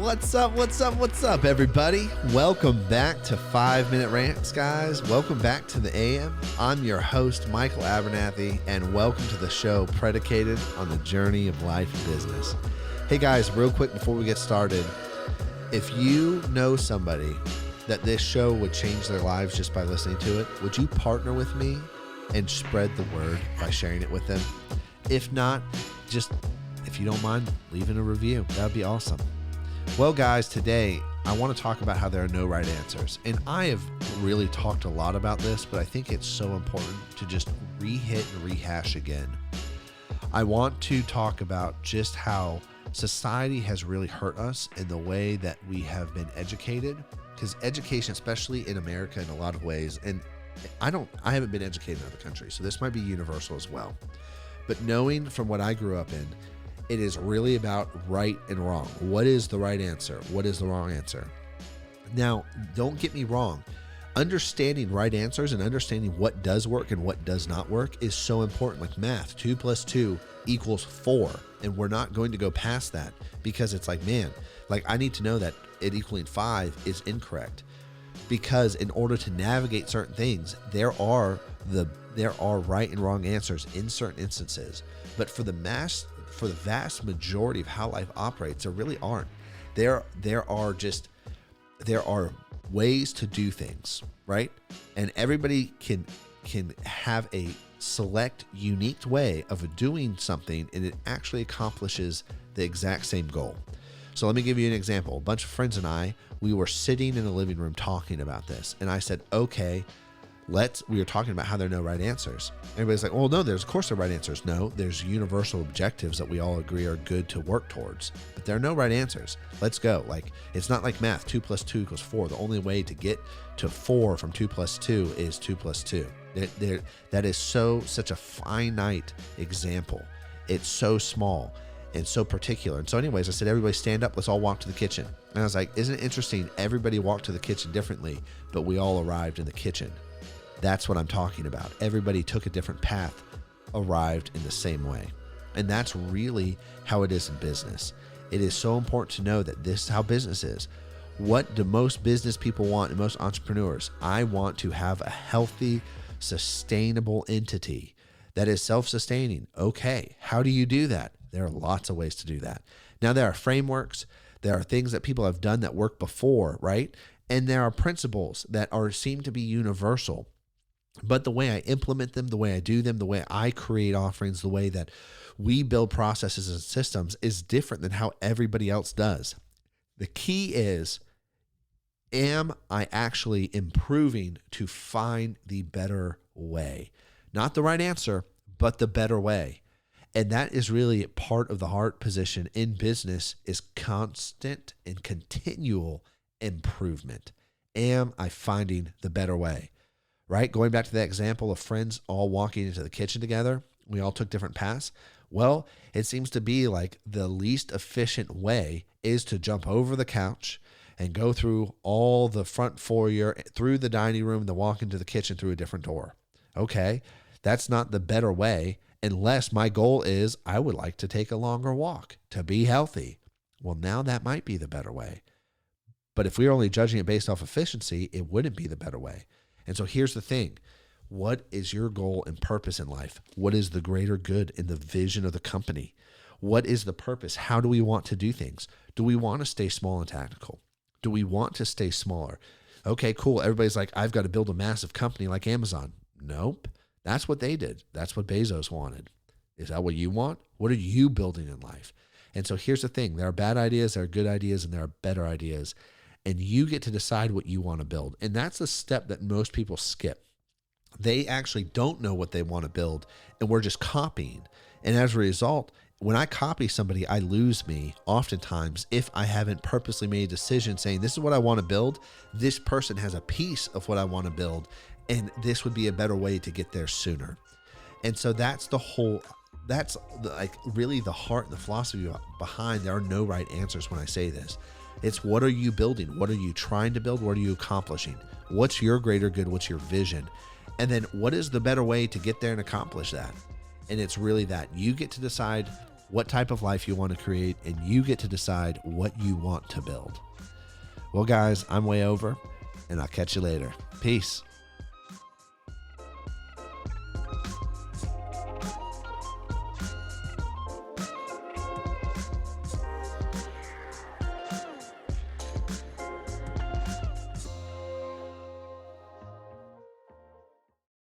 What's up? What's up? What's up, everybody? Welcome back to 5-Minute Rants, guys. Welcome back to the AM. I'm your host, Michael Abernathy, and welcome to the show predicated on the journey of life and business. Hey, guys, real quick before we get started, if you know somebody that this show would change their lives just by listening to it, would you partner with me and spread the word by sharing it with them? If not, just, if you don't mind, leaving a review. That would be awesome. Well, guys, today I want to talk about how there are no right answers. And I have really talked a lot about this, but I think it's so important to just re-hit and rehash again. I want to talk about just how society has really hurt us in the way that we have been educated. Because education, especially in America in a lot of ways, and I haven't been educated in other countries, so this might be universal as well. But knowing from what I grew up in, it is really about right and wrong. What is the right answer? What is the wrong answer? Now, don't get me wrong. Understanding right answers and understanding what does work and what does not work is so important. Like math, 2 + 2 = 4. And we're not going to go past that because it's like, man, like I need to know that it equaling 5 is incorrect. Because in order to navigate certain things, there are right and wrong answers in certain instances. But for the vast majority of how life operates, there really aren't. There are ways to do things, right? And everybody can have a select, unique way of doing something, and it actually accomplishes the exact same goal. So let me give you an example. A bunch of friends and we were sitting in a living room talking about this, and I said, okay, we were talking about how there are no right answers. Everybody's like, well, no, of course there are right answers. No, there's universal objectives that we all agree are good to work towards, but there are no right answers. Let's go. Like, it's not like math, 2 + 2 = 4. The only way to get to 4 from 2 + 2 is 2 + 2. That is such a finite example. It's so small and so particular. And so anyways, I said, everybody stand up, let's all walk to the kitchen. And I was like, isn't it interesting? Everybody walked to the kitchen differently, but we all arrived in the kitchen. That's what I'm talking about. Everybody took a different path, arrived in the same way. And that's really how it is in business. It is so important to know that this is how business is. What do most business people want and most entrepreneurs? I want to have a healthy, sustainable entity that is self-sustaining. Okay, how do you do that? There are lots of ways to do that. Now, there are frameworks. There are things that people have done that work before, right? And there are principles that seem to be universal. But the way I implement them, the way I do them, the way I create offerings, the way that we build processes and systems is different than how everybody else does. The key is, am I actually improving to find the better way? Not the right answer, but the better way. And that is really part of the heart position in business, is constant and continual improvement. Am I finding the better way? Right? Going back to that example of friends all walking into the kitchen together, we all took different paths. Well, it seems to be like the least efficient way is to jump over the couch and go through all the front foyer, through the dining room, then walk into the kitchen through a different door. Okay, that's not the better way, unless my goal is I would like to take a longer walk to be healthy. Well, now that might be the better way. But if we're only judging it based off efficiency, it wouldn't be the better way. And so here's the thing. What is your goal and purpose in life? What is the greater good in the vision of the company? What is the purpose? How do we want to do things? Do we want to stay small and tactical? Do we want to stay smaller? Okay, cool. Everybody's like, I've got to build a massive company like Amazon. Nope. That's what they did. That's what Bezos wanted. Is that what you want? What are you building in life? And so here's the thing. There are bad ideas, there are good ideas, and there are better ideas. And you get to decide what you want to build. And that's a step that most people skip. They actually don't know what they want to build, and we're just copying. And as a result, when I copy somebody, I lose me oftentimes if I haven't purposely made a decision saying, this is what I want to build. This person has a piece of what I want to build, and this would be a better way to get there sooner. And so that's really the heart and the philosophy behind there are no right answers when I say this. It's what are you building? What are you trying to build? What are you accomplishing? What's your greater good? What's your vision? And then what is the better way to get there and accomplish that? And it's really that you get to decide what type of life you want to create, and you get to decide what you want to build. Well, guys, I'm way over, and I'll catch you later. Peace.